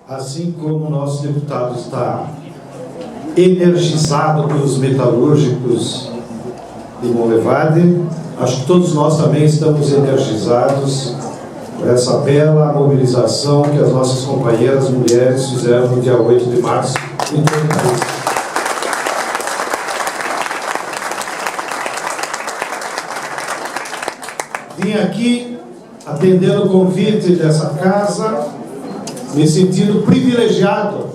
Assim como o nosso deputado está energizado pelos metalúrgicos de Monlevade, acho que todos nós também estamos energizados por essa bela mobilização que as nossas companheiras mulheres fizeram no dia 8 de março em todo o país. Vim aqui atendendo o convite dessa casa, me sentindo privilegiado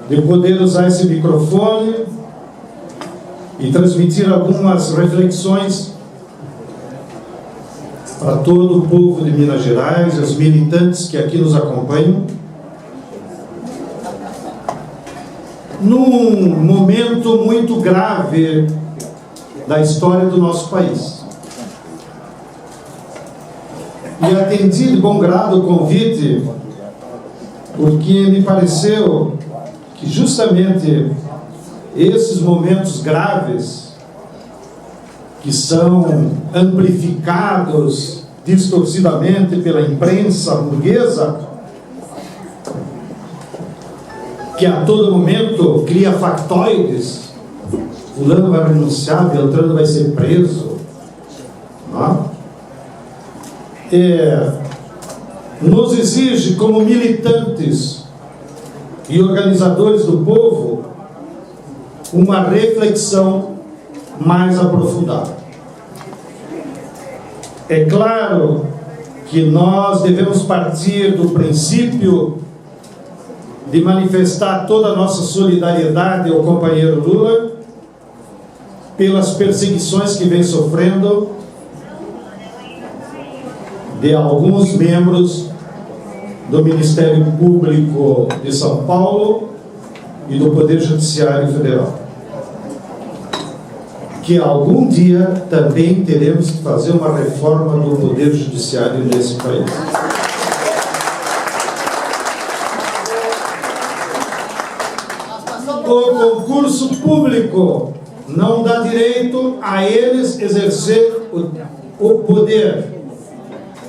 de poder usar esse microfone e transmitir algumas reflexões para todo o povo de Minas Gerais, os militantes que aqui nos acompanham, num momento muito grave da história do nosso país. E atendi de bom grado o convite, porque me pareceu que justamente esses momentos graves, que são amplificados distorcidamente pela imprensa burguesa, que a todo momento cria factoides, fulano vai renunciar, Beltrano vai ser preso, não? Nos exige, como militantes e organizadores do povo, uma reflexão mais aprofundada. É claro que nós devemos partir do princípio de manifestar toda a nossa solidariedade ao companheiro Lula pelas perseguições que vem sofrendo de alguns membros do Ministério Público de São Paulo e do Poder Judiciário Federal. Que algum dia também teremos que fazer uma reforma do Poder Judiciário nesse país. O concurso público não dá direito a eles exercer o poder.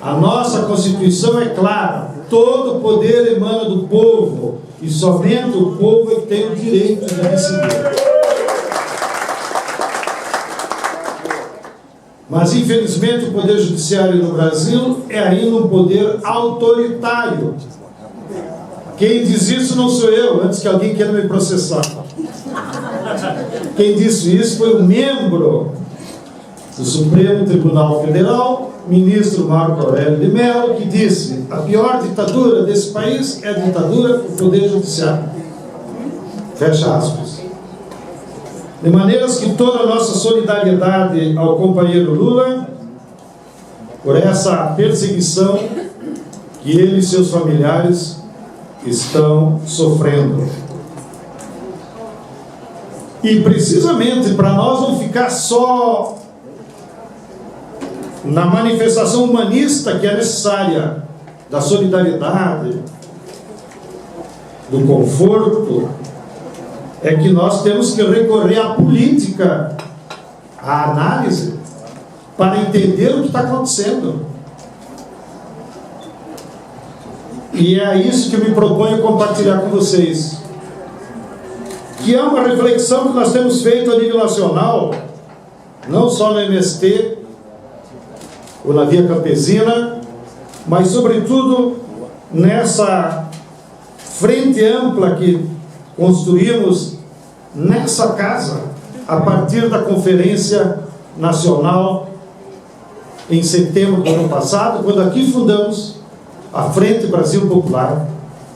A nossa Constituição é clara: todo o poder emana do povo e somente o povo é que tem o direito de decidir. Mas, infelizmente, o Poder Judiciário no Brasil é ainda um poder autoritário. Quem diz isso não sou eu, antes que alguém queira me processar. Quem disse isso foi um membro do Supremo Tribunal Federal, ministro Marco Aurélio de Mello, que disse: a pior ditadura desse país é a ditadura do Poder Judiciário. Fecha aspas. De maneiras que toda a nossa solidariedade ao companheiro Lula por essa perseguição que ele e seus familiares estão sofrendo. E precisamente para nós não ficar só na manifestação humanista que é necessária, da solidariedade, do conforto, é que nós temos que recorrer à política, à análise, para entender o que está acontecendo. E é isso que eu me proponho compartilhar com vocês, que é uma reflexão que nós temos feito a nível nacional, não só no MST, ou na Via Campesina, mas sobretudo nessa frente ampla que construímos nessa casa, a partir da Conferência Nacional em setembro do ano passado, quando aqui fundamos a Frente Brasil Popular,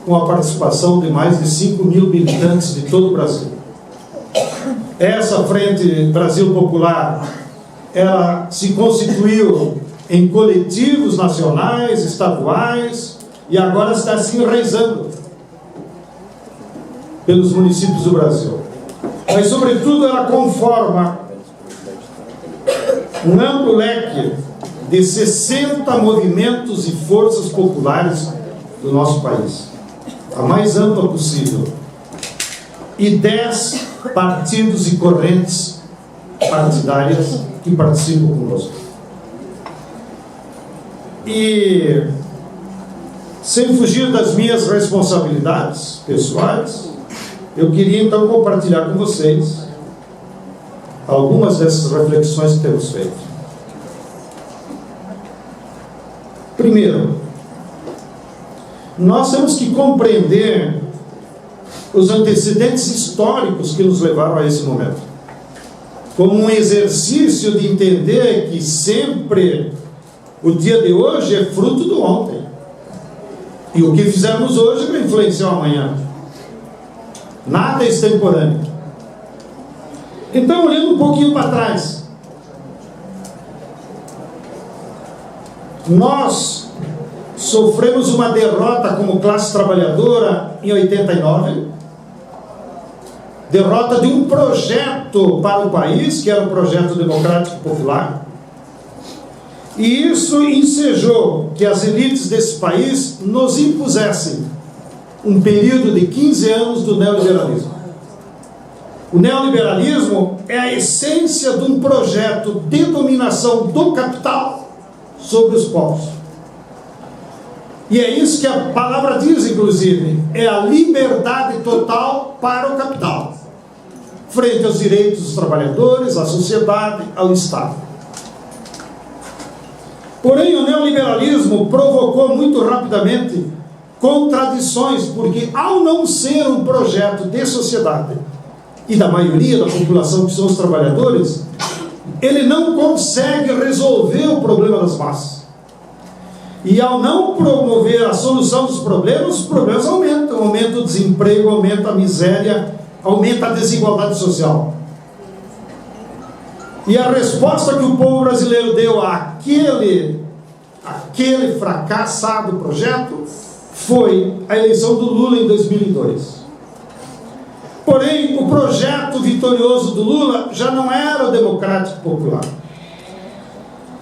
com a participação de mais de 5 mil militantes de todo o Brasil. Essa Frente Brasil Popular, ela se constituiu em coletivos nacionais, estaduais, e agora está se enraizando pelos municípios do Brasil. Mas, sobretudo, ela conforma um amplo leque de 60 movimentos e forças populares do nosso país, a mais ampla possível, e 10 partidos e correntes partidárias que participam conosco. E Sem fugir das minhas responsabilidades pessoais, eu queria então compartilhar com vocês algumas dessas reflexões que temos feito. Primeiro, nós temos que compreender os antecedentes históricos que nos levaram a esse momento, como um exercício de entender que sempre o dia de hoje é fruto do ontem, e o que fizermos hoje vai influenciar o amanhã. Nada é extemporâneo. Então, olhando um pouquinho para trás, nós sofremos uma derrota como classe trabalhadora em 89, derrota de um projeto para o país, que era o projeto democrático popular, e isso ensejou que as elites desse país nos impusessem um período de 15 anos do neoliberalismo. O neoliberalismo é a essência de um projeto de dominação do capital sobre os povos. E é isso que a palavra diz, inclusive, é a liberdade total para o capital, frente aos direitos dos trabalhadores, à sociedade, ao Estado. Porém, o neoliberalismo provocou muito rapidamente contradições, porque ao não ser um projeto de sociedade e da maioria da população que são os trabalhadores, ele não consegue resolver o problema das massas. E ao não promover a solução dos problemas, os problemas aumentam. Aumenta o desemprego, aumenta a miséria, aumenta a desigualdade social. E a resposta que o povo brasileiro deu àquele fracassado projeto foi a eleição do Lula em 2002. Porém, o projeto vitorioso do Lula já não era o democrático popular.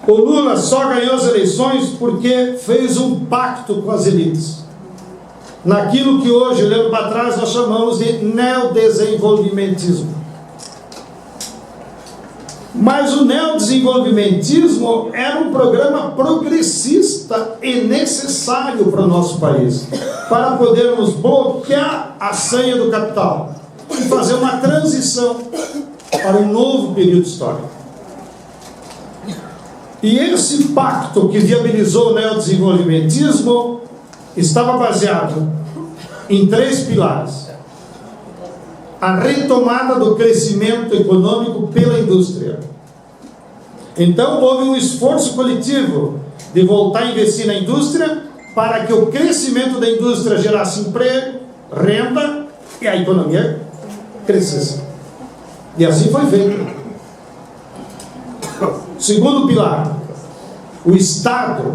O Lula só ganhou as eleições porque fez um pacto com as elites, naquilo que hoje, olhando para trás, nós chamamos de neodesenvolvimentismo. Mas o neodesenvolvimentismo era um programa progressista e necessário para o nosso país, para podermos bloquear a senha do capital e fazer uma transição para um novo período histórico. E esse pacto que viabilizou o neodesenvolvimentismo estava baseado em 3 pilares: a retomada do crescimento econômico pela indústria. Então houve um esforço coletivo de voltar a investir na indústria para que o crescimento da indústria gerasse emprego, renda e a economia crescesse. E assim foi feito. Segundo pilar, o Estado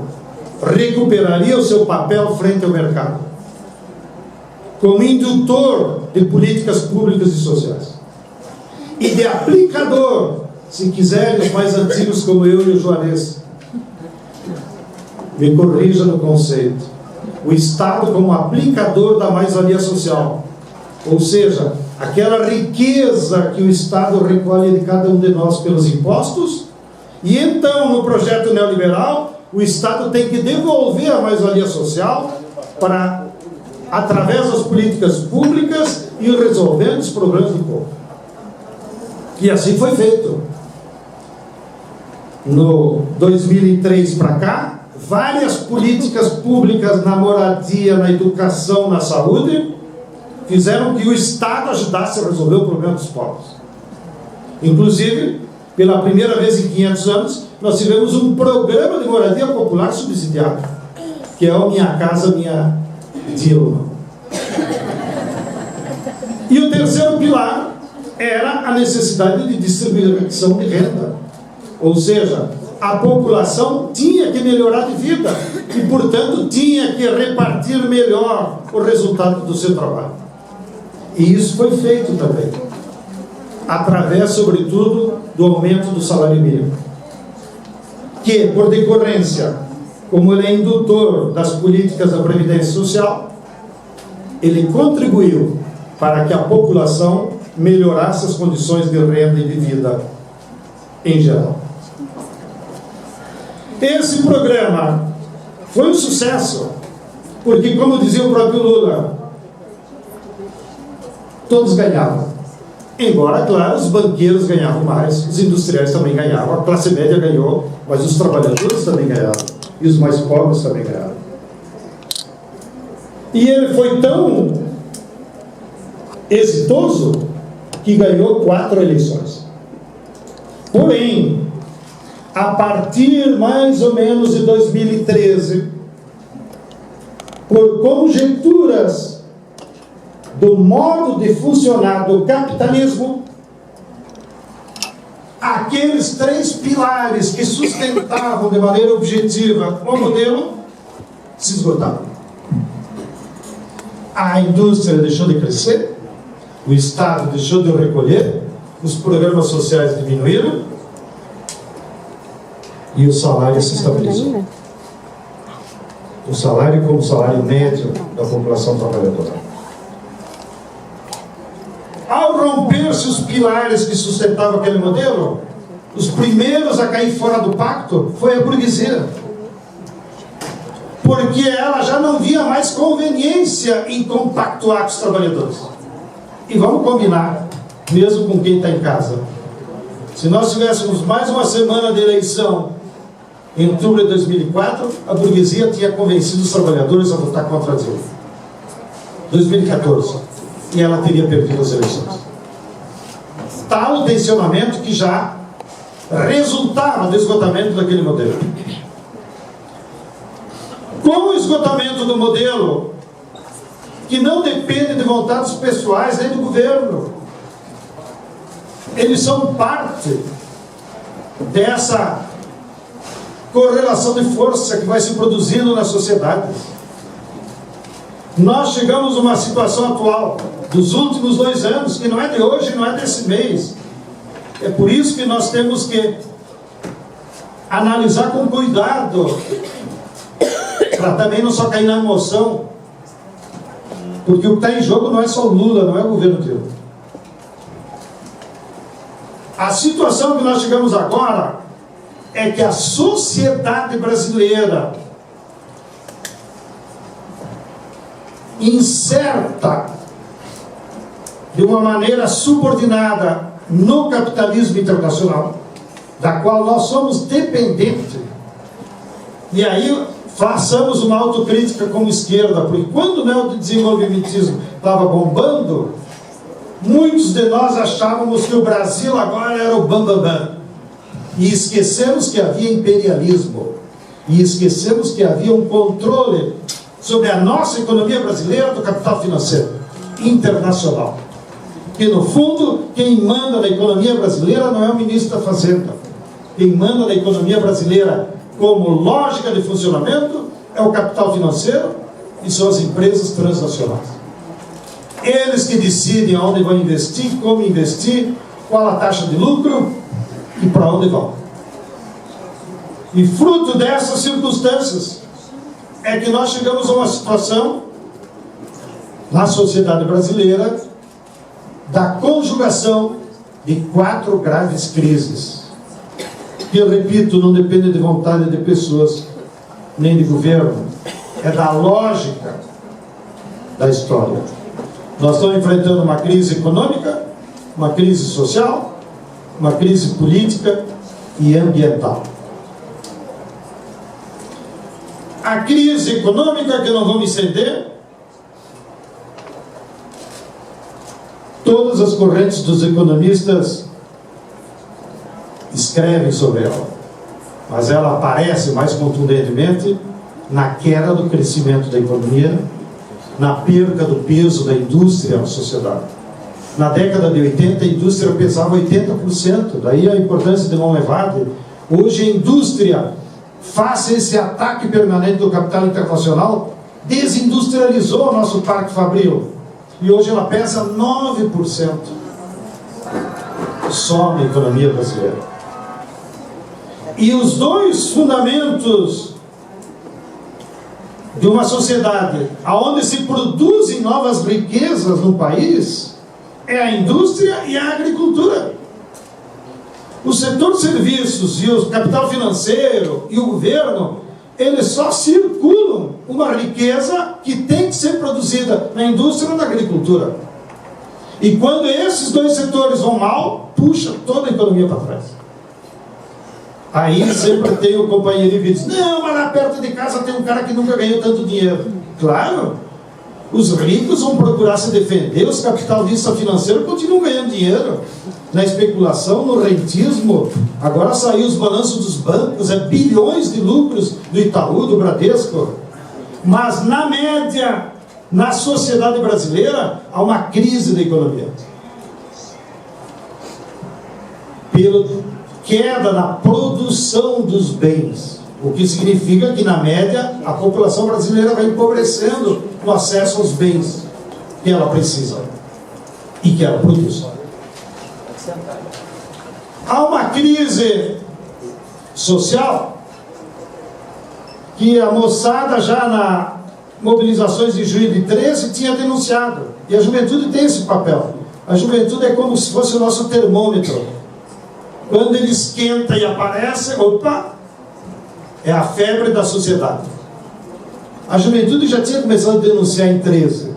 recuperaria o seu papel frente ao mercado, como indutor de políticas públicas e sociais, e de aplicador, se quiserem, os mais antigos como eu e o Juarez, me corrija no conceito, o Estado como aplicador da mais-valia social, ou seja, aquela riqueza que o Estado recolhe de cada um de nós pelos impostos, e então, no projeto neoliberal, o Estado tem que devolver a mais-valia social para, através das políticas públicas, ir resolvendo os problemas do povo. E assim foi feito. No 2003 para cá, várias políticas públicas na moradia, na educação, na saúde, fizeram que o Estado ajudasse a resolver o problema dos povos. Inclusive, pela primeira vez em 500 anos, nós tivemos um programa de moradia popular subsidiado, que é o Minha Casa Minha Dilma. E o terceiro pilar era a necessidade de distribuição de renda. Ou seja, a população tinha que melhorar de vida e, portanto, tinha que repartir melhor o resultado do seu trabalho. E isso foi feito também, através, sobretudo, do aumento do salário mínimo, que, por decorrência, como ele é indutor das políticas da Previdência Social, ele contribuiu para que a população melhorasse as condições de renda e de vida em geral. Esse programa foi um sucesso, Porque, como dizia o próprio Lula, todos ganhavam. Embora, claro, os banqueiros ganhavam mais, os industriais também ganhavam, a classe média ganhou, mas os trabalhadores também ganhavam, e os mais pobres também ganharam. E ele foi tão exitoso que ganhou 4 eleições. Porém, a partir mais ou menos de 2013, por conjecturas do modo de funcionar do capitalismo, aqueles 3 pilares que sustentavam de maneira objetiva o modelo se esgotaram. A indústria deixou de crescer, o Estado deixou de recolher, os programas sociais diminuíram e o salário se estabilizou. O salário como salário médio da população trabalhadora. Ao romper-se os pilares que sustentavam aquele modelo, os primeiros a cair fora do pacto foi a burguesia. Porque ela já não via mais conveniência em compactuar com os trabalhadores. E vamos combinar, mesmo com quem está em casa. Se nós tivéssemos mais uma semana de eleição em outubro de 2004, a burguesia tinha convencido os trabalhadores a votar contra a Dilma. 2014. E ela teria perdido as eleições. Tal o tensionamento que já resultava do esgotamento daquele modelo. Com o esgotamento do modelo, que não depende de vontades pessoais nem do governo, eles são parte dessa correlação de força que vai se produzindo na sociedade. Nós chegamos a uma situação atual dos últimos 2 anos, que não é de hoje, não é desse mês. É por isso que nós temos que analisar com cuidado, para também não só cair na emoção, porque o que está em jogo não é só o Lula, não é o governo Dilma. A situação que nós chegamos agora é que a sociedade brasileira inserta de uma maneira subordinada no capitalismo internacional, da qual nós somos dependentes. E aí façamos uma autocrítica como esquerda, porque quando o neodesenvolvimentismo estava bombando, muitos de nós achávamos que o Brasil agora era o bambambam. E esquecemos que havia imperialismo. E esquecemos que havia um controle sobre a nossa economia brasileira do capital financeiro internacional. Que no fundo, quem manda na economia brasileira não é o ministro da Fazenda. Quem manda na economia brasileira como lógica de funcionamento é o capital financeiro e são as empresas transnacionais. Eles que decidem aonde vão investir, como investir, qual a taxa de lucro e para onde vão. E fruto dessas circunstâncias é que nós chegamos a uma situação na sociedade brasileira da conjugação de 4 graves crises, que, eu repito, não depende de vontade de pessoas nem de governo, é da lógica da história. Nós estamos enfrentando uma crise econômica, uma crise social, uma crise política e ambiental. A crise econômica, que não vou me estender, todas as correntes dos economistas escrevem sobre ela, mas ela aparece mais contundentemente na queda do crescimento da economia, na perda do peso da indústria na sociedade. Na década de 80, a indústria pesava 80%, daí a importância de mão levada. Hoje a indústria, face a esse ataque permanente do capital internacional, desindustrializou o nosso parque fabril. E hoje ela pesa 9% só na economia brasileira. E os 2 fundamentos de uma sociedade onde se produzem novas riquezas no país é a indústria e a agricultura. O setor de serviços e o capital financeiro e o governo eles só circulam uma riqueza que tem que ser produzida na indústria ou na agricultura. E quando esses dois setores vão mal, puxa toda a economia para trás. Aí sempre tem o companheirinho que diz: não, mas lá perto de casa tem um cara que nunca ganhou tanto dinheiro. Claro, os ricos vão procurar se defender, os capitalistas financeiros continuam ganhando dinheiro na especulação, no rentismo. Agora saiu os balanços dos bancos, bilhões de lucros do Itaú, do Bradesco. Mas na média, na sociedade brasileira, há uma crise da economia. Pela queda na produção dos bens, o que significa que, na média, a população brasileira vai empobrecendo no acesso aos bens que ela precisa e que ela produz. Há uma crise social que a moçada já na mobilizações de junho de 13 tinha denunciado, e a juventude tem esse papel. A juventude é como se fosse o nosso termômetro. Quando ele esquenta e aparece, opa, é a febre da sociedade. A juventude já tinha começado a denunciar em 13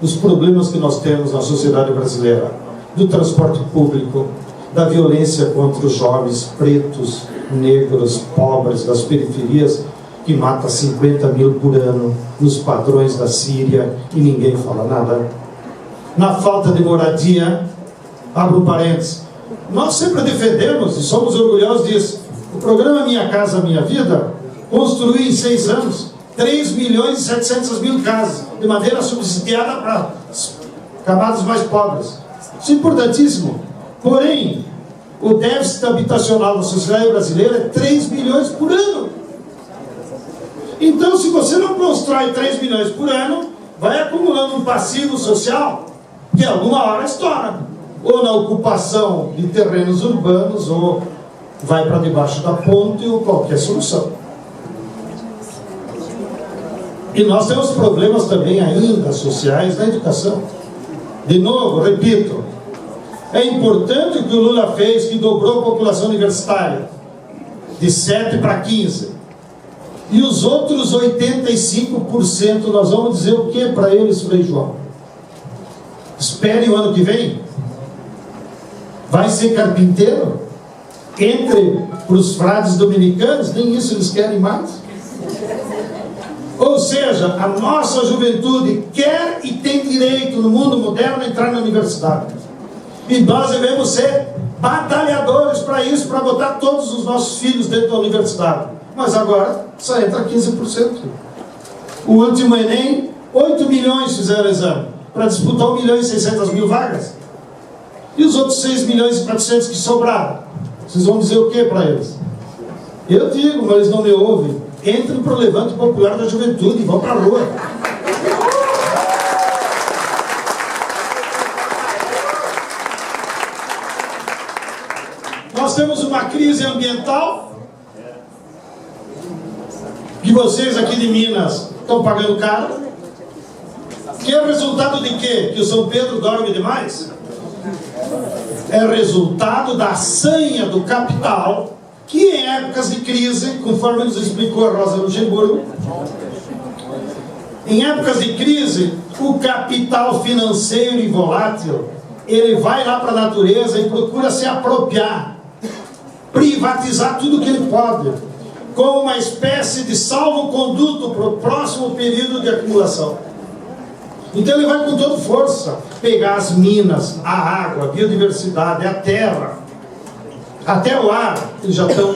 os problemas que nós temos na sociedade brasileira, do transporte público, da violência contra os jovens pretos, negros, pobres, das periferias, que mata 50 mil por ano, nos padrões da Síria, e ninguém fala nada. Na falta de moradia, abro parênteses, nós sempre defendemos e somos orgulhosos disso. O programa Minha Casa Minha Vida construiu em 6 anos 3 milhões e 700 mil casas de maneira subsidiada para camadas mais pobres. Isso é importantíssimo. Porém, o déficit habitacional da sociedade brasileira é 3 milhões por ano. Então, se você não constrói 3 milhões por ano, vai acumulando um passivo social que alguma hora estoura. Ou na ocupação de terrenos urbanos, ou vai para debaixo da ponte, ou qualquer solução. E nós temos problemas também ainda sociais na educação. De novo, repito, é importante o que o Lula fez, que dobrou a população universitária de 7 para 15. E os outros 85%, nós vamos dizer o que para eles, Frei João? Espere o ano que vem. Vai ser carpinteiro? Entre os frades dominicanos, nem isso eles querem mais. Ou seja, a nossa juventude quer e tem direito no mundo moderno a entrar na universidade. E nós devemos ser batalhadores para isso, para botar todos os nossos filhos dentro da universidade. Mas agora só entra 15%. O último Enem, 8 milhões fizeram exame para disputar 1 milhão e 600 mil vagas. E os outros 6 milhões e 400 que sobraram? Vocês vão dizer o que para eles? Eu digo, mas eles não me ouvem. Entrem para o levante popular da juventude e vão para a rua. Nós temos uma crise ambiental que vocês aqui de Minas estão pagando caro, que é resultado de quê? Que o São Pedro dorme demais? É resultado da sanha do capital, que em épocas de crise, conforme nos explicou a Rosa Luxemburgo, em épocas de crise, o capital financeiro e volátil, ele vai lá para a natureza e procura se apropriar, privatizar tudo que ele pode, como uma espécie de salvo-conduto para o próximo período de acumulação. Então ele vai com toda força pegar as minas, a água, a biodiversidade, a terra, até o ar, eles já estão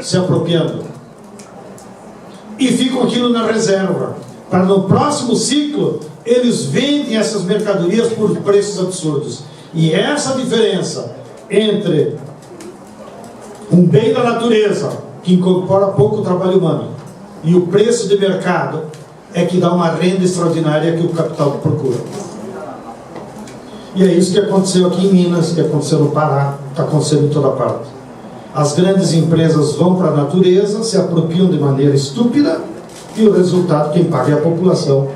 se apropriando. E ficam aquilo na reserva, para no próximo ciclo eles vendem essas mercadorias por preços absurdos. E essa diferença entre um bem da natureza, que incorpora pouco trabalho humano, e o preço de mercado, é que dá uma renda extraordinária que o capital procura. E é isso que aconteceu aqui em Minas, que aconteceu no Pará, está acontecendo em toda parte. As grandes empresas vão para a natureza, se apropriam de maneira estúpida, e o resultado, quem paga é a população,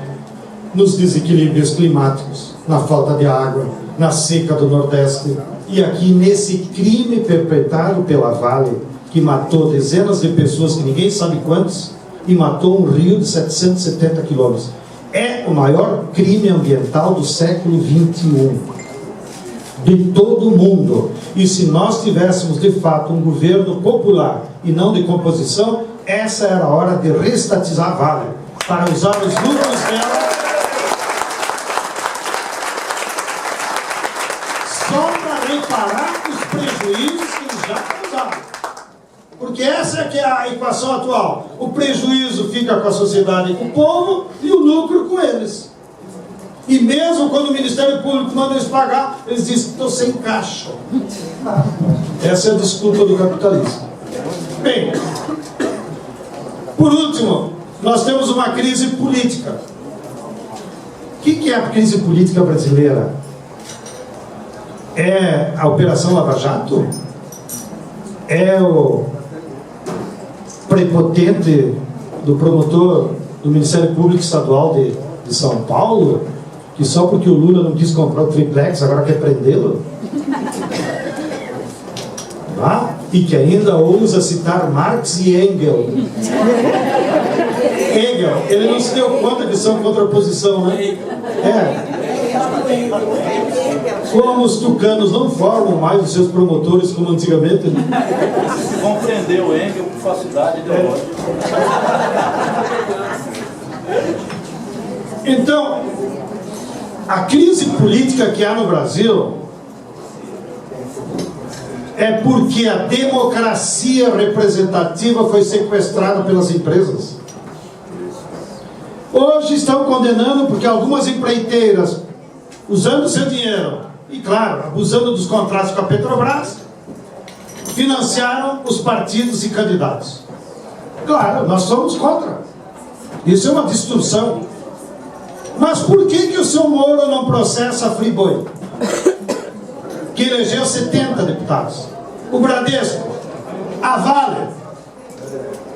nos desequilíbrios climáticos, na falta de água, na seca do Nordeste, e aqui nesse crime perpetrado pela Vale, que matou dezenas de pessoas, que ninguém sabe quantos, e matou um rio de 770 quilômetros. É o maior crime ambiental do século XXI, de todo o mundo. E se nós tivéssemos de fato um governo popular e não de composição, essa era a hora de reestatizar a Vale, para usar os lucros dela só para reparar os prejuízos que eles já causaram. Porque essa é que é a equação atual. O prejuízo fica com a sociedade e com o povo, e o lucro com eles. E mesmo quando o Ministério Público manda eles pagar, eles dizem que estou sem caixa. Essa é a desculpa do capitalismo. Bem, por último, nós temos uma crise política. O que é a crise política brasileira? É a Operação Lava Jato? É o prepotente do promotor do Ministério Público Estadual de São Paulo, que só porque o Lula não quis comprar o triplex, agora quer prendê-lo? E que ainda ousa citar Marx e Engels. Engels, ele não se deu conta que são contraposição, né? Como os tucanos não formam mais os seus promotores como antigamente, né? Compreendeu Engels por facilidade ideológica. Então, a crise política que há no Brasil é porque a democracia representativa foi sequestrada pelas empresas. Hoje estão condenando porque algumas empreiteiras, usando seu dinheiro e, claro, abusando dos contratos com a Petrobras, financiaram os partidos e candidatos. Claro, nós somos contra. Isso é uma distorção. Mas por que o seu Moro não processa a Friboi, que elegeu 70 deputados? O Bradesco, a Vale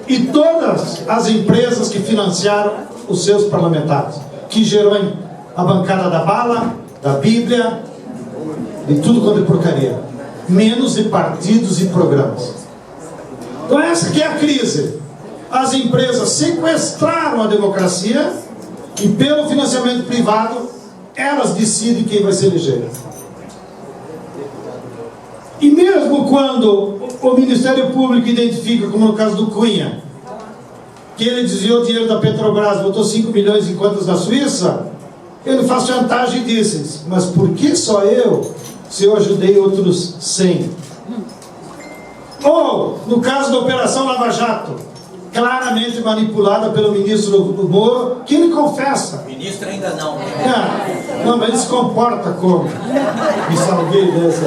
e todas as empresas que financiaram os seus parlamentares, que gerou a bancada da bala, da Bíblia, de tudo quanto é porcaria, menos de partidos e programas. Então essa que é a crise. As empresas sequestraram a democracia e pelo financiamento privado elas decidem quem vai se eleger. E mesmo quando o Ministério Público identifica, como no caso do Cunha, que ele desviou o dinheiro da Petrobras, botou 5 milhões em contas na Suíça, ele faz chantagem e diz: mas por que só eu, se eu ajudei outros 100? Ou, no caso da Operação Lava Jato, claramente manipulada pelo ministro do Moro, que ele confessa. O ministro ainda não. Não, mas ele se comporta como? Me salvei dessa.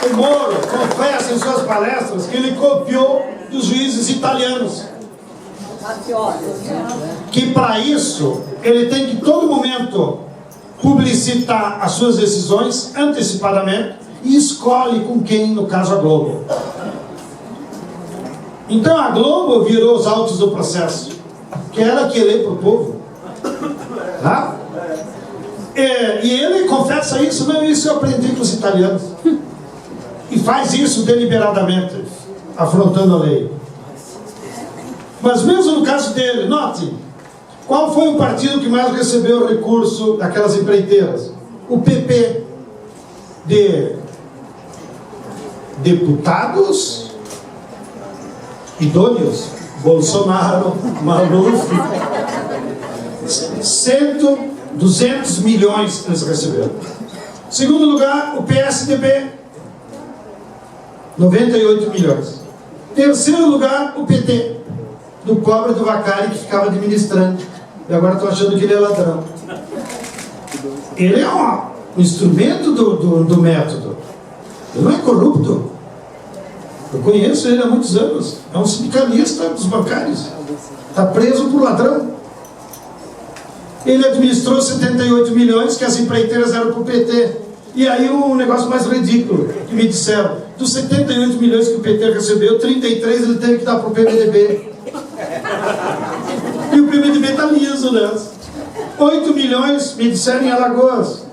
O Moro confessa em suas palestras que ele copiou dos juízes italianos. Que para isso ele tem que todo momento publicitar as suas decisões antecipadamente e escolhe com quem, no caso a Globo. Então a Globo virou os autos do processo, que é ela que lê para o povo. Tá? E ele confessa isso, não, isso eu aprendi com os italianos. E faz isso deliberadamente, afrontando a lei. Mas mesmo no caso dele, note, qual foi o partido que mais recebeu recurso daquelas empreiteiras? O PP, de deputados idôneos, Bolsonaro, Maluf, 200 milhões eles receberam. Segundo lugar, o PSDB, 98 milhões. Terceiro lugar, o PT, do pobre do Vacari que ficava administrando. E agora estão achando que ele é ladrão. Ele é um instrumento do método. Ele não é corrupto. Eu conheço ele há muitos anos. É um sindicalista dos bancários. Está preso por ladrão. Ele administrou 78 milhões que as empreiteiras eram para o PT. E aí um negócio mais ridículo, que me disseram, dos 78 milhões que o PT recebeu, 33 ele teve que dar para o PMDB. E o PMDB está liso, né? 8 milhões, me disseram, em Alagoas.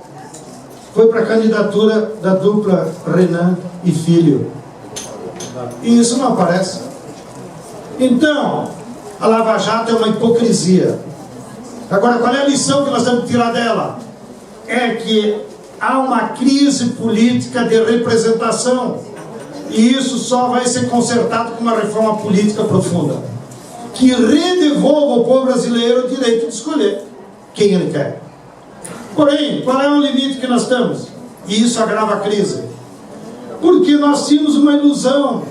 Foi para a candidatura da dupla Renan e Filho. E isso não aparece. Então, a Lava Jato é uma hipocrisia. Agora, qual é a lição que nós temos que tirar dela? É que há uma crise política de representação. E isso só vai ser consertado com uma reforma política profunda, que redevolva ao povo brasileiro o direito de escolher quem ele quer. Porém, qual é o limite que nós temos? E isso agrava a crise. Porque nós tínhamos uma ilusão.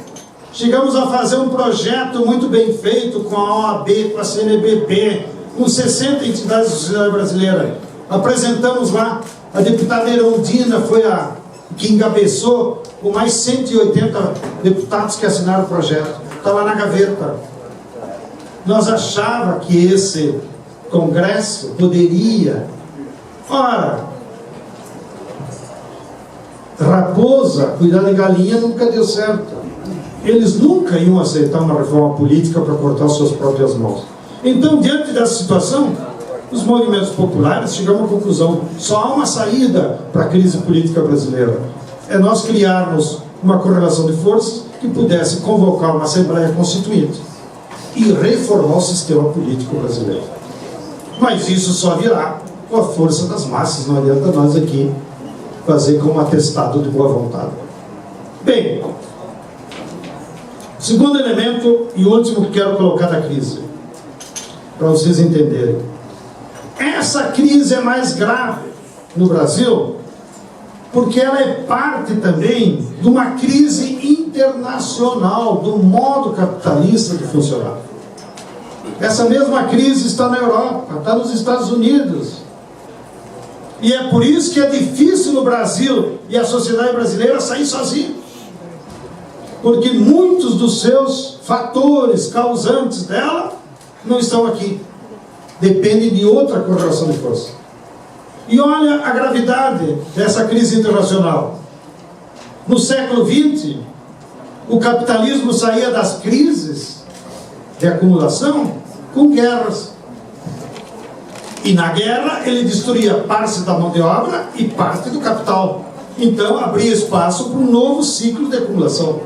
Chegamos a fazer um projeto muito bem feito com a OAB, com a CNBB, com 60 entidades da sociedade brasileira. Apresentamos lá, a deputada Erundina foi a que encabeçou, com mais 180 deputados que assinaram o projeto. Está lá na gaveta. Nós achávamos que esse Congresso poderia... Ora, raposa, cuidar de galinha nunca deu certo. Eles nunca iam aceitar uma reforma política para cortar suas próprias mãos. Então, diante dessa situação, os movimentos populares chegamos à conclusão: só há uma saída para a crise política brasileira. É nós criarmos uma correlação de forças que pudesse convocar uma Assembleia Constituinte e reformar o sistema político brasileiro. Mas isso só virá com a força das massas, não adianta nós aqui fazer como atestado de boa vontade. Bem, segundo elemento e último que quero colocar da crise, para vocês entenderem. Essa crise é mais grave no Brasil porque ela é parte também de uma crise internacional, do modo capitalista de funcionar. Essa mesma crise está na Europa, está nos Estados Unidos. E é por isso que é difícil no Brasil e a sociedade brasileira sair sozinha. Porque muitos dos seus fatores causantes dela não estão aqui. Dependem de outra correlação de força. E olha a gravidade dessa crise internacional. No século XX, o capitalismo saía das crises de acumulação com guerras. E na guerra ele destruía parte da mão de obra e parte do capital. Então abria espaço para um novo ciclo de acumulação.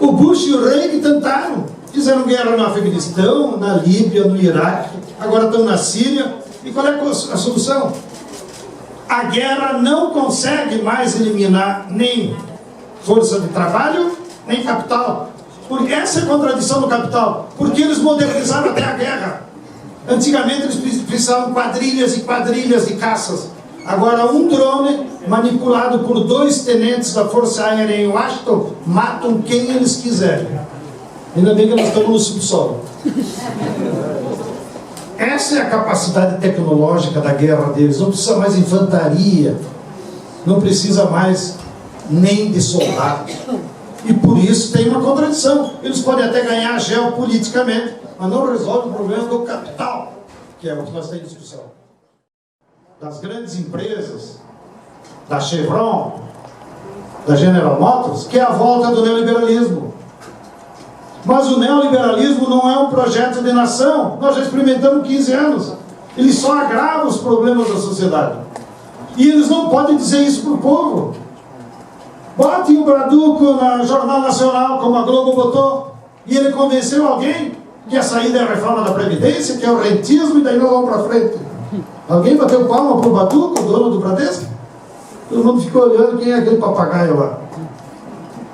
O Bush e o Reagan tentaram. Fizeram guerra no Afeganistão, na Líbia, no Iraque. Agora estão na Síria. E qual é a solução? A guerra não consegue mais eliminar nem força de trabalho, nem capital. Porque essa é a contradição do capital. Porque eles modernizaram até a guerra. Antigamente eles precisavam quadrilhas e quadrilhas de caças. Agora um drone manipulado por 2 tenentes da Força Aérea em Washington matam quem eles quiserem. Ainda bem que nós estamos no subsolo. Essa é a capacidade tecnológica da guerra deles. Não precisa mais infantaria, não precisa mais nem de soldados. E por isso tem uma contradição. Eles podem até ganhar geopoliticamente, mas não resolve o problema do capital, que é o que nós temos em discussão. Das grandes empresas, da Chevron, da General Motors, que é a volta do neoliberalismo. Mas o neoliberalismo não é um projeto de nação. Nós já experimentamos 15 anos. Ele só agrava os problemas da sociedade. E eles não podem dizer isso para o povo. Botem o Braduco no Jornal Nacional, como a Globo botou, e ele convenceu alguém que a saída é a reforma da Previdência, que é o rentismo, e daí nós vamos para frente. Alguém bateu palma para o Braduco, o dono do Bradesco? Todo mundo ficou olhando quem é aquele papagaio lá.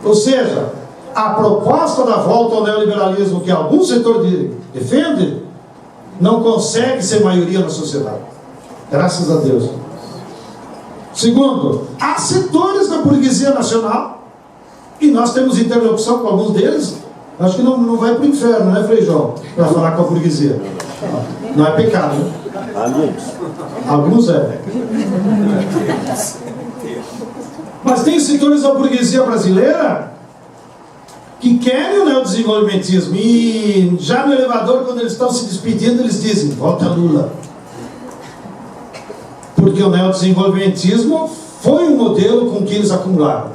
Ou seja, a proposta da volta ao neoliberalismo que algum setor defende não consegue ser maioria na sociedade. Graças a Deus. Segundo, há setores da burguesia nacional, e nós temos interlocução com alguns deles. Acho que não vai para o inferno, né, Frei João? Para falar com a burguesia. Não é pecado, né? Alguns é. Mas tem setores da burguesia brasileira que querem o neodesenvolvimentismo. E já no elevador, quando eles estão se despedindo, eles dizem: volta Lula. Porque o neodesenvolvimentismo foi um modelo com que eles acumularam.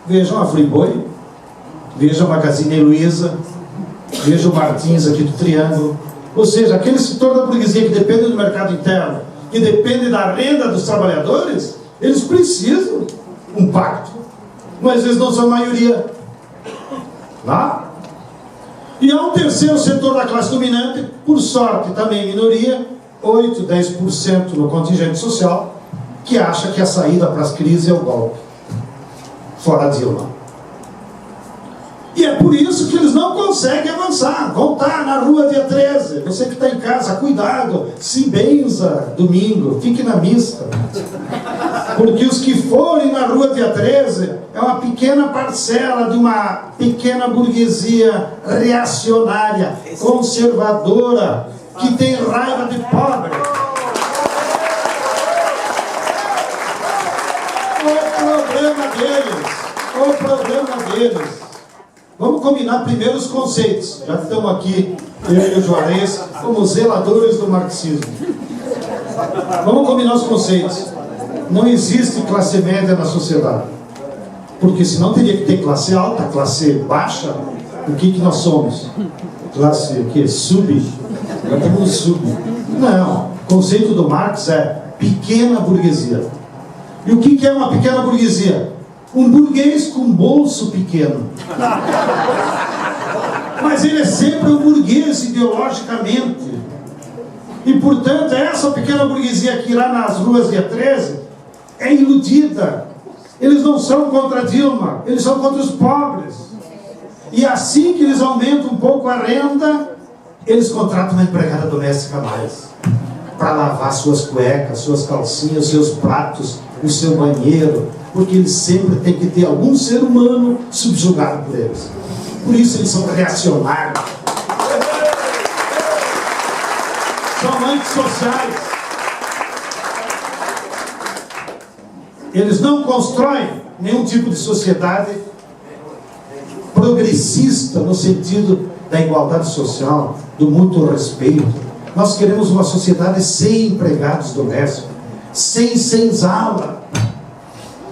Vejam a Friboi, vejam a Magazine Luiza, vejam o Martins aqui do Triângulo. Ou seja, aquele setor da burguesia que depende do mercado interno, que depende da renda dos trabalhadores, eles precisam de um pacto. Mas eles não são maioria. Tá? E há um terceiro setor da classe dominante, por sorte também minoria, 8, 10% no contingente social, que acha que a saída para as crises é o golpe. Fora Dilma. E é por isso que eles não conseguem avançar. Vão estar na rua dia 13. Você que está em casa, cuidado, se benza domingo, fique na missa. Porque os que forem na rua dia 13 é uma pequena parcela de uma pequena burguesia reacionária, conservadora, que tem raiva de pobre. O problema deles. Vamos combinar primeiro os conceitos. Já que estamos aqui, eu e o Juarez, como zeladores do marxismo. Vamos combinar os conceitos. Não existe classe média na sociedade. Porque senão teria que ter classe alta, classe baixa. O que nós somos? Classe o quê? Sub? Nós temos um sub. Não. O conceito do Marx é pequena burguesia. E o que é uma pequena burguesia? Um burguês com bolso pequeno. Mas ele é sempre um burguês ideologicamente. E portanto essa pequena burguesia que irá nas ruas dia 13 é iludida. Eles não são contra Dilma, eles são contra os pobres. E assim que eles aumentam um pouco a renda, eles contratam uma empregada doméstica a mais para lavar suas cuecas, suas calcinhas, seus pratos, o seu banheiro, porque eles sempre têm que ter algum ser humano subjugado por eles. Por isso eles são reacionários. São antissociais. Eles não constroem nenhum tipo de sociedade progressista no sentido da igualdade social, do mútuo respeito. Nós queremos uma sociedade sem empregados domésticos, sem senzala.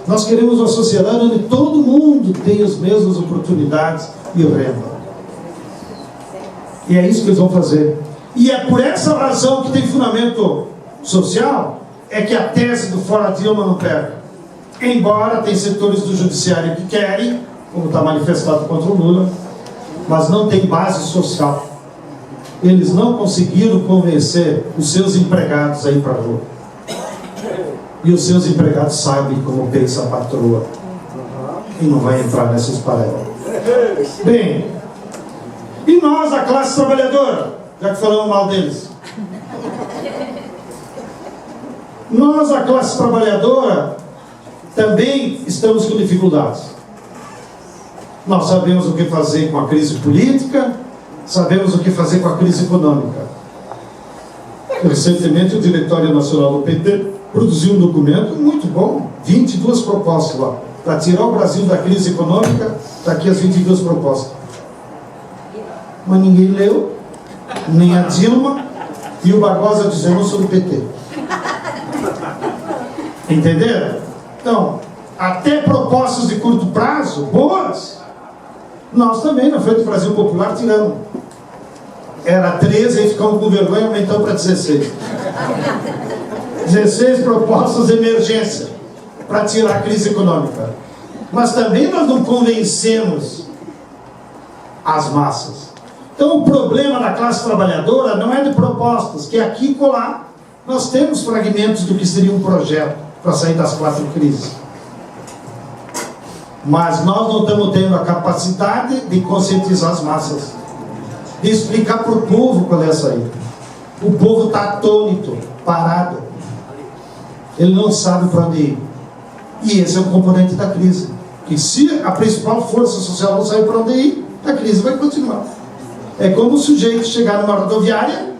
Nós queremos uma sociedade onde todo mundo tem as mesmas oportunidades e renda. E é isso que eles vão fazer. E é por essa razão que tem fundamento social, é que a tese do Fora Dilma não pega. Embora tem setores do judiciário que querem, como está manifestado contra o Lula, mas não tem base social. Eles não conseguiram convencer os seus empregados a ir para a rua. E os seus empregados sabem como pensa a patroa. E não vai entrar nessa esparela. Bem, e nós, a classe trabalhadora, já que falamos mal deles. Nós, a classe trabalhadora, também estamos com dificuldades. Nós sabemos o que fazer com a crise política, sabemos o que fazer com a crise econômica. Recentemente, o Diretório Nacional do PT produziu um documento muito bom, 22 propostas lá, para tirar o Brasil da crise econômica. Está aqui as 22 propostas. Mas ninguém leu, nem a Dilma, e o Barbosa dizendo sobre o PT. Entenderam? Então, até propostas de curto prazo, boas, nós também, na Frente do Brasil Popular, tiramos. Era 13 e ficamos com vergonha, aumentamos para 16. 16 propostas de emergência para tirar a crise econômica. Mas também nós não convencemos as massas. Então o problema da classe trabalhadora não é de propostas, que aqui e colar nós temos fragmentos do que seria um projeto para sair das 4 crises. Mas nós não estamos tendo a capacidade de conscientizar as massas, de explicar para o povo qual é a saída. O povo está atônito, parado. Ele não sabe para onde ir. E esse é um componente da crise. Que se a principal força social não sair para onde ir, a crise vai continuar. É como o sujeito chegar numa rodoviária,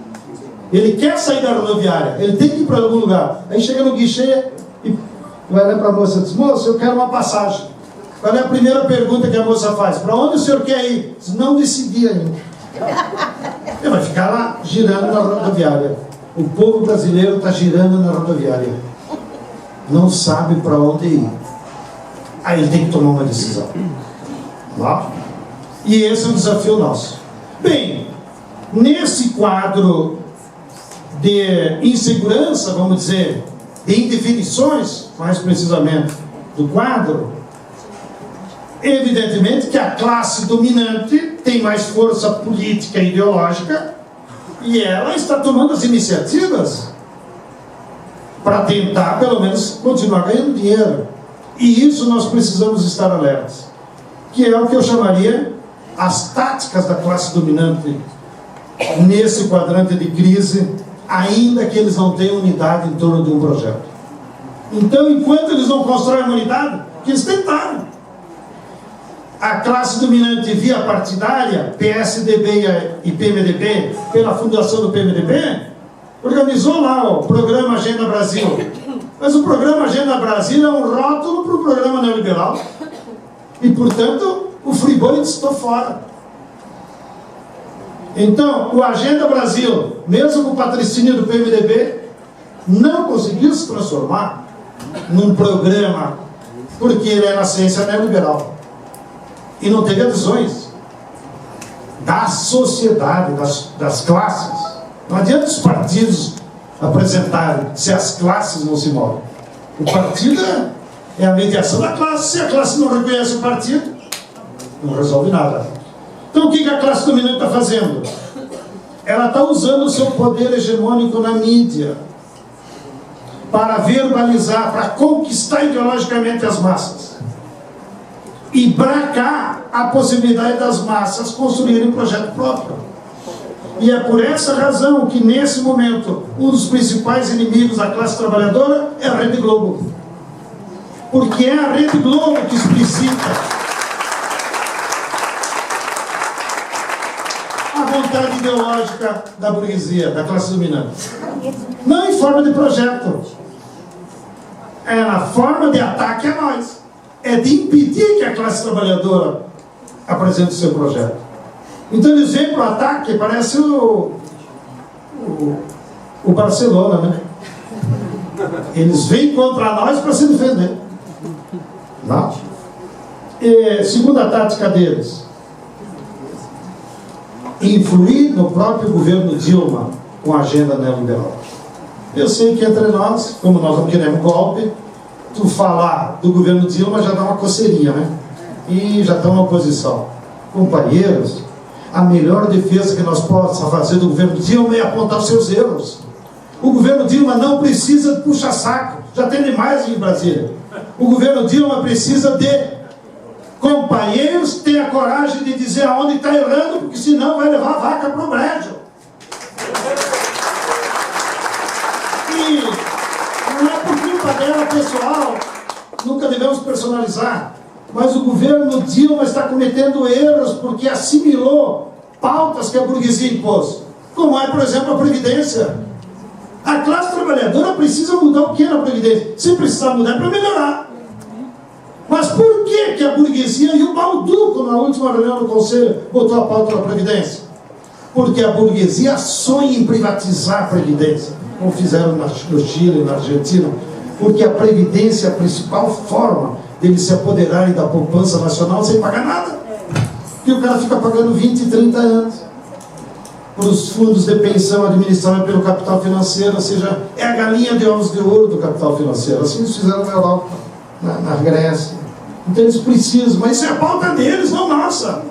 ele quer sair da rodoviária, ele tem que ir para algum lugar. Aí chega no guichê e vai lá para a moça e diz: moça, eu quero uma passagem. Qual é a primeira pergunta que a moça faz? Para onde o senhor quer ir? Diz: não decidi ainda. Ele vai ficar lá girando na rodoviária. O povo brasileiro está girando na rodoviária, não sabe para onde ir. Aí ele tem que tomar uma decisão. Lá. E esse é o desafio nosso. Bem, nesse quadro de insegurança, vamos dizer, de indefinições, mais precisamente, do quadro, Evidentemente que a classe dominante tem mais força política e ideológica e ela está tomando as iniciativas para tentar, pelo menos, continuar ganhando dinheiro. E isso nós precisamos estar alertas, que é o que eu chamaria as táticas da classe dominante nesse quadrante de crise, ainda que eles não tenham unidade em torno de um projeto. Então, enquanto eles não constroem uma unidade, que eles tentaram. A classe dominante via partidária, PSDB e PMDB, pela fundação do PMDB, organizou lá o programa Agenda Brasil. Mas o programa Agenda Brasil é um rótulo para o programa neoliberal. E, portanto, o Friboi estou fora. Então, o Agenda Brasil, mesmo com o patrocínio do PMDB, não conseguiu se transformar num programa, porque ele é na ciência neoliberal. E não teve adesões da sociedade, das classes. Não adianta os partidos apresentarem se as classes não se movem. O partido é a mediação da classe. Se a classe não reconhece o partido, não resolve nada. Então o que a classe dominante está fazendo? Ela está usando o seu poder hegemônico na mídia para verbalizar, para conquistar ideologicamente as massas e bracar a possibilidade das massas construírem um projeto próprio. E é por essa razão que, nesse momento, um dos principais inimigos da classe trabalhadora é a Rede Globo. Porque é a Rede Globo que explicita a vontade ideológica da burguesia, da classe dominante. Não em forma de projeto. É na forma de ataque a nós. É de impedir que a classe trabalhadora apresente o seu projeto. Então eles vêm para o ataque, parece o Barcelona, né? Eles vêm contra nós para se defender. Não? E, segunda tática deles, influir no próprio governo Dilma com a agenda neoliberal. Eu sei que entre nós, como nós não queremos golpe, tu falar do governo Dilma já dá uma coceirinha, né? E já estão na oposição. Companheiros, a melhor defesa que nós possamos fazer do governo Dilma é apontar os seus erros. O governo Dilma não precisa de puxa-saco, já tem demais em Brasília. O governo Dilma precisa de companheiros que tenham a coragem de dizer aonde está errando, porque senão vai levar a vaca para o brejo. E não é por culpa dela, pessoal, nunca devemos personalizar, mas o governo Dilma está cometendo erros porque assimilou pautas que a burguesia impôs, como é, por exemplo, a Previdência. A classe trabalhadora precisa mudar o que na Previdência? Se precisar mudar é para melhorar. Mas por que a burguesia e o Balduco, na última reunião do Conselho, botou a pauta da Previdência? Porque a burguesia sonha em privatizar a Previdência, como fizeram no Chile, na Argentina, porque a Previdência é a principal forma deles se apoderarem da poupança nacional sem pagar nada. E o cara fica pagando 20, 30 anos para os fundos de pensão administrados pelo capital financeiro, ou seja, é a galinha de ovos de ouro do capital financeiro. Assim eles fizeram na Europa, na Grécia. Então eles precisam, mas isso é a pauta deles, não nossa.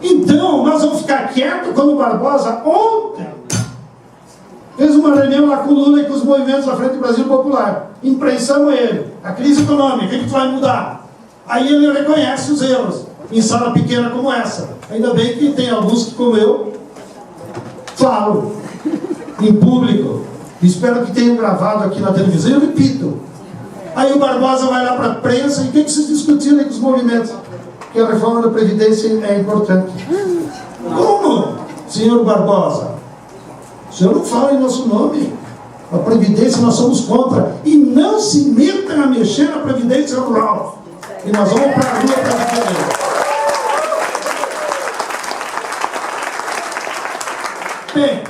Então nós vamos ficar quietos quando o Barbosa ontem fez uma reunião lá com o Lula e com os movimentos da Frente do Brasil Popular. Imprensamos ele. A crise econômica, o que tu vai mudar? Aí ele reconhece os erros em sala pequena como essa. Ainda bem que tem alguns que, como eu, falo em público. Espero que tenham gravado aqui na televisão. Eu repito. Aí o Barbosa vai lá para a prensa e o que vocês discutiram aí com os movimentos? Que a reforma da Previdência é importante. Como, senhor Barbosa? O senhor não fala em nosso nome. A Previdência nós somos contra. E não se metam a mexer na Previdência Rural. E nós vamos para a rua para defender. Bem,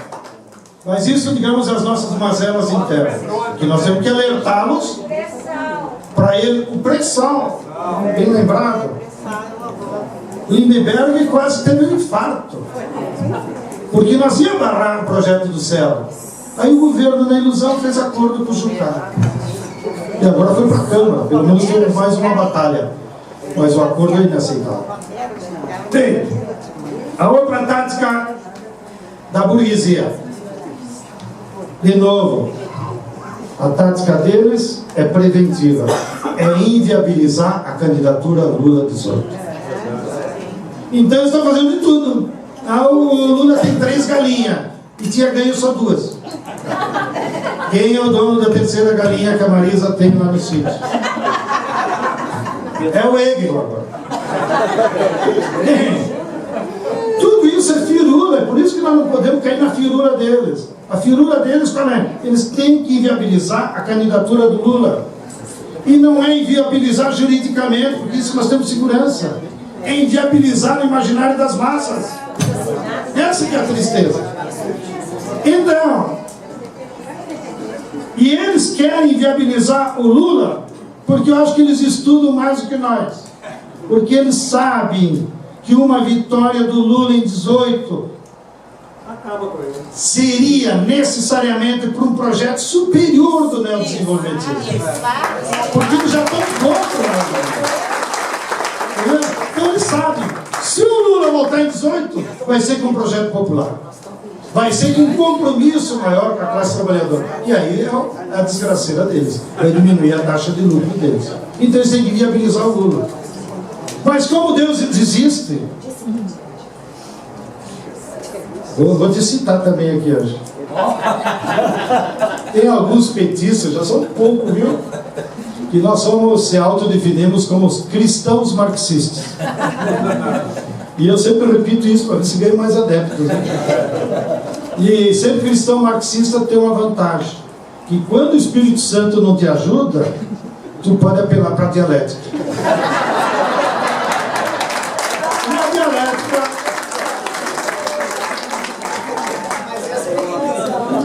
mas isso, digamos, as nossas mazelas internas. Que nós temos que alertá-los para ele, o pré-sal, bem lembrado. O Lindenberg quase teve um infarto. Porque nós íamos barrar o projeto do céu. Aí o governo, na ilusão, fez acordo com o Jucá. E agora foi para a Câmara, pelo menos teve mais uma batalha. mas o acordo é inaceitável. Tem a outra tática da burguesia. De novo, a tática deles é preventiva, é inviabilizar a candidatura Lula 18. Então eles estão fazendo de tudo. O Lula tem 3 galinhas e tinha ganho só 2. Quem é o dono da terceira galinha que a Marisa tem lá no sítio? É o Hegel agora. Tudo isso é firula, é por isso que nós não podemos cair na firula deles. A firula deles qual é? Eles têm que inviabilizar a candidatura do Lula. E não é inviabilizar juridicamente, porque isso nós temos segurança. É inviabilizar o imaginário das massas. Essa que é a tristeza. Então, e eles querem inviabilizar o Lula porque eu acho que eles estudam mais do que nós. Porque eles sabem que uma vitória do Lula em 18 seria necessariamente para um projeto superior do neodesenvolvimentismo. Porque eles já estão contra. Então eles sabem, se o Lula voltar em 18, vai ser com um projeto popular. Vai ser com um compromisso maior com a classe trabalhadora. E aí é a desgraceira deles. Vai diminuir a taxa de lucro deles. Então eles têm que viabilizar o Lula. Mas como Deus desiste, vou te citar também aqui hoje. Tem alguns petistas, já são pouco, viu? Que nós se autodefinimos como cristãos marxistas. E eu sempre repito isso para ver se ganho mais adeptos. Né? E ser cristão marxista tem uma vantagem, que quando o Espírito Santo não te ajuda, tu pode apelar para a dialética.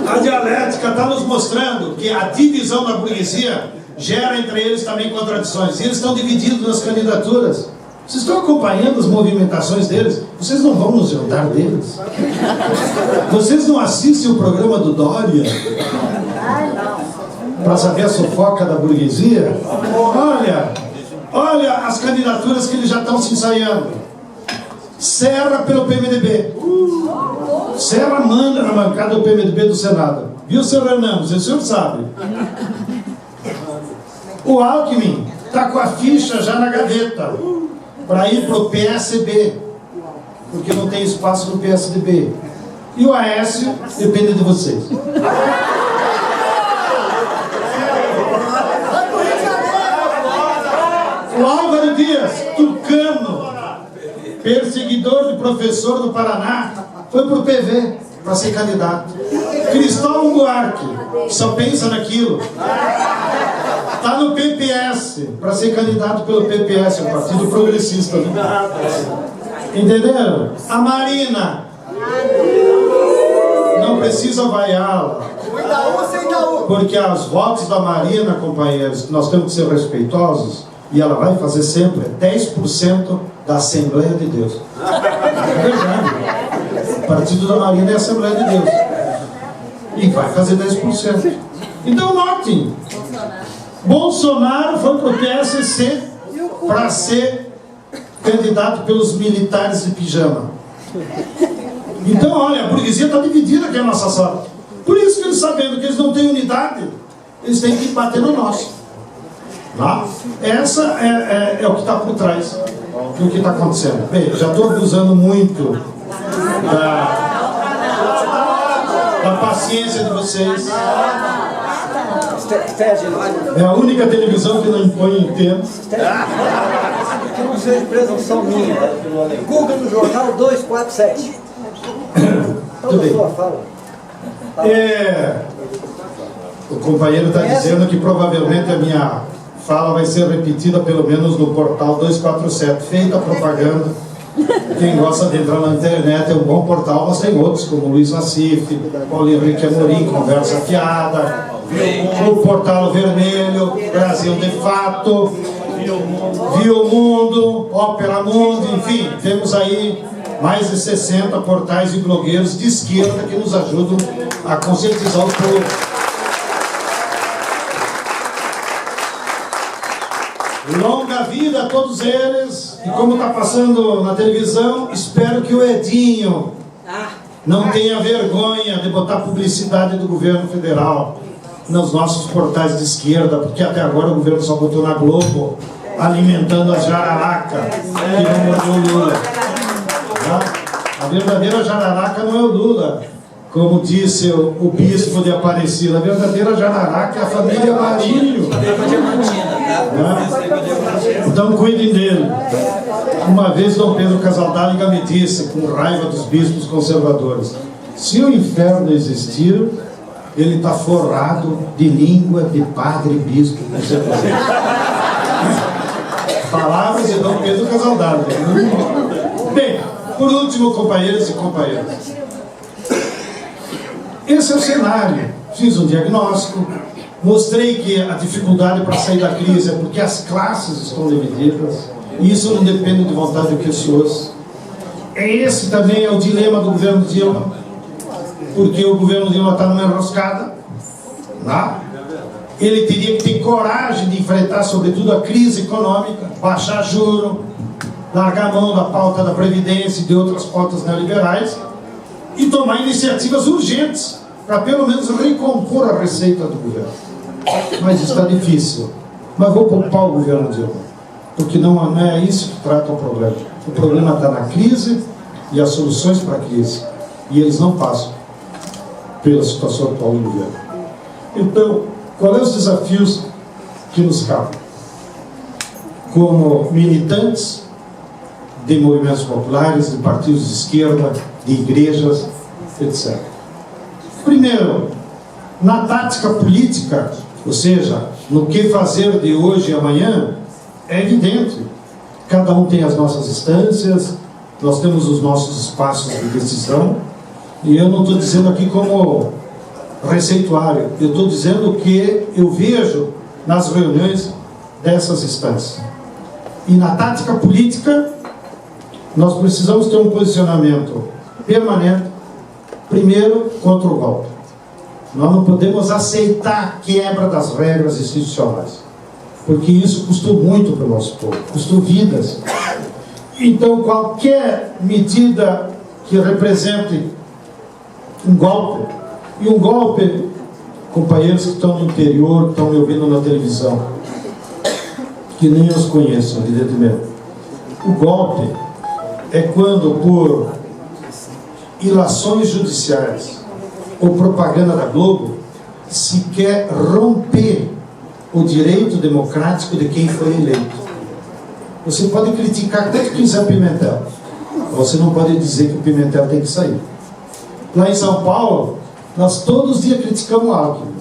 E a dialética está nos mostrando que a divisão da burguesia gera entre eles também contradições. E eles estão divididos nas candidaturas. Vocês estão acompanhando as movimentações deles? Vocês não vão no jantar deles? Vocês não assistem o programa do Dória? Para saber a fofoca da burguesia? Olha as candidaturas que eles já estão se ensaiando. Serra pelo PMDB. Serra manda na bancada do PMDB do Senado. Viu, seu Renan? O senhor sabe. O Alckmin está com a ficha já na gaveta para ir para o PSB, porque não tem espaço no PSDB. E o Aécio depende de vocês. O Álvaro Dias, tucano, perseguidor de professor do Paraná, foi para o PV para ser candidato. Cristóvão Buarque, que só pensa naquilo, está no PPS para ser candidato pelo PPS, o Partido Progressista. Né? Entenderam? A Marina não precisa vaiá-la, porque os votos da Marina, companheiros, nós temos que ser respeitosos, e ela vai fazer sempre 10% da Assembleia de Deus. É verdade. O partido da Marina é a Assembleia de Deus. E vai fazer 10%. Então, notem, Bolsonaro foi para o PSC para ser candidato pelos militares de pijama. Então, olha, a burguesia está dividida aqui na nossa sala. Por isso que eles, sabendo que eles não têm unidade, eles têm que bater no nosso. Tá? Essa é o que está por trás do que está acontecendo. Bem, já estou abusando muito da paciência de vocês. É a única televisão que não impõe em tempo. Que não seja presunção minha. Google no jornal 247. Tudo bem. O companheiro está dizendo que provavelmente a minha fala vai ser repetida pelo menos no portal 247. Feita a propaganda. Quem gosta de entrar na internet é um bom portal, mas tem outros como Luiz Nassif, Paulo Henrique Amorim, Conversa Fiada, o Portal Vermelho, Brasil de Fato, Viu Mundo, Ópera Mundo, enfim, temos aí mais de 60 portais e blogueiros de esquerda que nos ajudam a conscientizar o povo. Longa vida a todos eles. E como está passando na televisão, espero que o Edinho não tenha vergonha de botar publicidade do governo federal nos nossos portais de esquerda, porque até agora o governo só botou na Globo, alimentando as jararaca que não mordeu o Lula. Tá? A verdadeira jararaca não é o Lula, como disse o bispo de Aparecida. A verdadeira jararaca é a família Marinho. Então cuidem dele. Uma vez Dom Pedro Casaldáliga me disse, com raiva dos bispos conservadores: se o inferno existir, ele está forrado de língua de padre bispo conservador. Palavras de Dom Pedro Casaldáliga. Bem, por último, companheiros e companheiras, esse é o cenário. Fiz um diagnóstico, mostrei que a dificuldade para sair da crise é porque as classes estão divididas, e isso não depende de vontade de pessoas. Esse também é o dilema do governo Dilma, porque o governo Dilma está numa enroscada, né? Ele teria que ter coragem de enfrentar, sobretudo, a crise econômica, baixar juro, largar a mão da pauta da Previdência e de outras pautas neoliberais e tomar iniciativas urgentes para pelo menos recompor a receita do governo. Mas está difícil. Mas vou poupar o governo Dilma, porque não é isso que trata o problema. O problema está na crise e as soluções para a crise, e eles não passam pela situação atual do governo. Então, quais são os desafios que nos cabem? Como militantes de movimentos populares, de partidos de esquerda, de igrejas, etc. Primeiro, na tática política, ou seja, no que fazer de hoje e amanhã, é evidente. Cada um tem as nossas instâncias, nós temos os nossos espaços de decisão, e eu não estou dizendo aqui como receituário, eu estou dizendo o que eu vejo nas reuniões dessas instâncias. E na tática política, nós precisamos ter um posicionamento permanente, primeiro, contra o golpe. Nós não podemos aceitar a quebra das regras institucionais, porque isso custou muito para o nosso povo, custou vidas. Então, qualquer medida que represente um golpe, e um golpe, companheiros que estão no interior, que estão me ouvindo na televisão, que nem os conheço, evidentemente, o golpe é quando, por ilações judiciais ou propaganda da Globo, se quer romper o direito democrático de quem foi eleito. Você pode criticar quanto quiser Pimentel, você não pode dizer que o Pimentel tem que sair. Lá em São Paulo, nós todos os dias criticamos o Alckmin,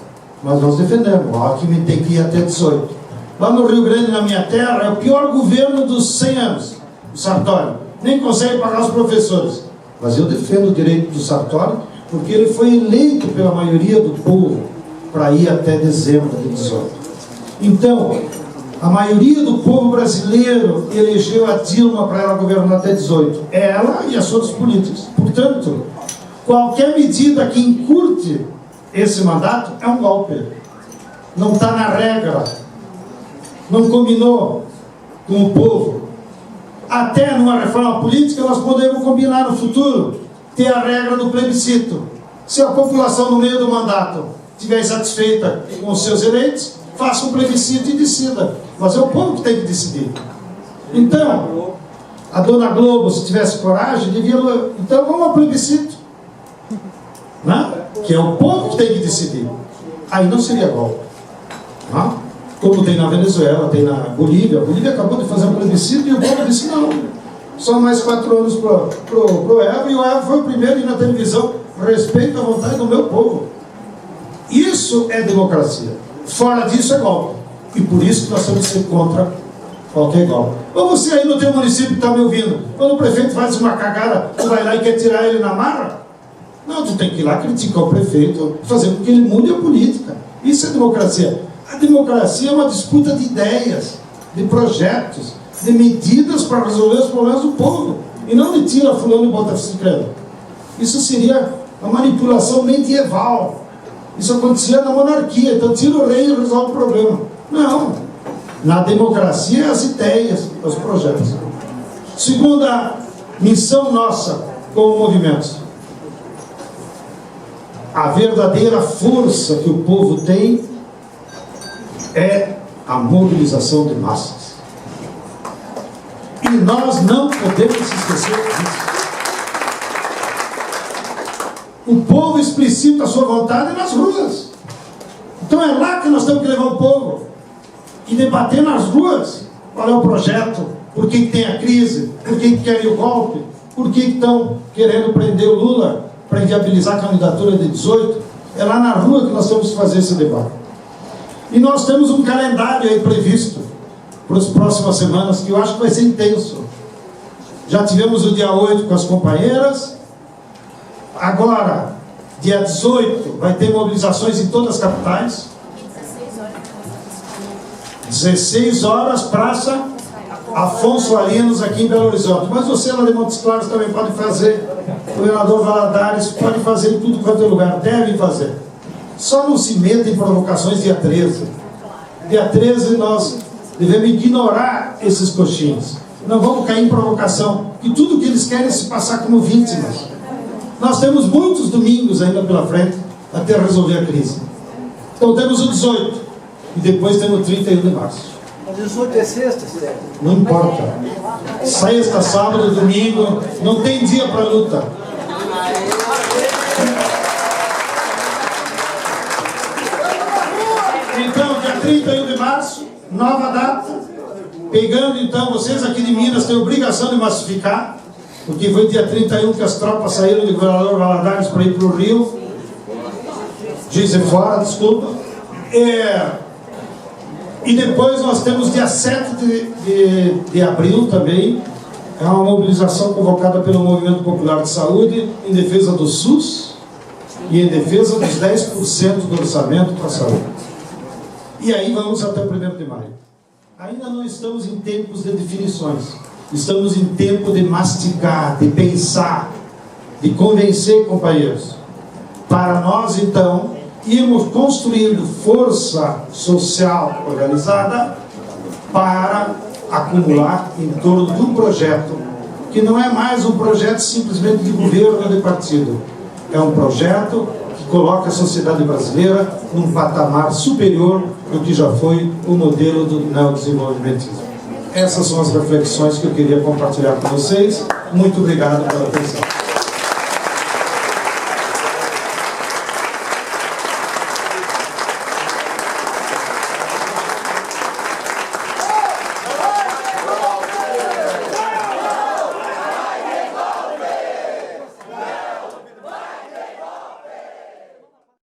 mas nós defendemos. O Alckmin tem que ir até 18. Lá no Rio Grande, na minha terra, é o pior governo dos 100 anos, o Sartori. Nem consegue pagar os professores. Mas eu defendo o direito do Sartori, porque ele foi eleito pela maioria do povo para ir até dezembro de 18. Então, a maioria do povo brasileiro elegeu a Dilma para ela governar até 18. Ela e as outras políticas. Portanto, qualquer medida que encurte esse mandato é um golpe. Não está na regra. Não combinou com o povo. Até numa reforma política nós podemos combinar no futuro, ter a regra do plebiscito. Se a população no meio do mandato estiver insatisfeita com os seus eleitos, faça um plebiscito e decida. Mas é o povo que tem que decidir. Então, a dona Globo, se tivesse coragem, devia... Então vamos ao plebiscito, né? Que é o povo que tem que decidir. Aí não seria golpe, né? Como tem na Venezuela, tem na Bolívia. A Bolívia acabou de fazer um plebiscito e o povo disse não, só mais 4 anos pro Evo, e o Evo foi o primeiro a ir na televisão: respeito a vontade do meu povo. Isso é democracia. Fora disso é golpe. E por isso que nós temos que ser contra qualquer golpe. Ou você aí no teu município está me ouvindo, quando o prefeito faz uma cagada, tu vai lá e quer tirar ele na marra? Não, tu tem que ir lá criticar o prefeito, fazer com que ele mude a política. Isso é democracia. A democracia é uma disputa de ideias, de projetos, de medidas para resolver os problemas do povo. E não de tira fulano e bota ciclano. Isso seria a manipulação medieval. Isso acontecia na monarquia. Então tira o rei e resolve o problema. Não. na democracia, as ideias, os projetos. Segunda missão nossa como movimento: a verdadeira força que o povo tem é a mobilização de massas. E nós não podemos esquecer disso. O povo explicita a sua vontade nas ruas. Então é lá que nós temos que levar o povo e debater nas ruas qual é o projeto, por que tem a crise, por que querem o golpe, por que estão querendo prender o Lula para inviabilizar a candidatura de 18. É lá na rua que nós temos que fazer esse debate. E nós temos um calendário aí previsto para as próximas semanas, que eu acho que vai ser intenso. Já tivemos o dia 8 com as companheiras. Agora, dia 18, vai ter mobilizações em todas as capitais. 16 horas, Praça Afonso Arinos, aqui em Belo Horizonte. Mas você lá de Montes Claros também pode fazer. O governador Valadares pode fazer em tudo quanto é lugar. Deve fazer. Só não se meta em provocações dia 13. Dia 13 nós devemos ignorar esses coxinhos. Não vamos cair em provocação. E tudo que eles querem é se passar como vítimas. Nós temos muitos domingos ainda pela frente até resolver a crise. Então temos o 18 e depois temos o 31 de março. O 18 é sexta, Sérgio? Não importa. Sexta, sábado, domingo, não tem dia para luta. Então, dia 31 de março, nova data. Pegando então, vocês aqui de Minas têm obrigação de massificar, porque foi dia 31 que as tropas saíram do governador Valadares para ir para o Rio. Dizem fora, desculpa. E depois nós temos dia 7 de abril também. É uma mobilização convocada pelo Movimento Popular de Saúde em defesa do SUS e em defesa dos 10% do orçamento para a saúde. E aí vamos até o 1º de maio. Ainda não estamos em tempos de definições. Estamos em tempo de mastigar, de pensar, de convencer, companheiros. Para nós, então, irmos construindo força social organizada para acumular em torno de um projeto que não é mais um projeto simplesmente de governo ou de partido. É um projeto que coloca a sociedade brasileira num patamar superior do que já foi o modelo do neodesenvolvimentismo. Essas são as reflexões que eu queria compartilhar com vocês. Muito obrigado pela atenção.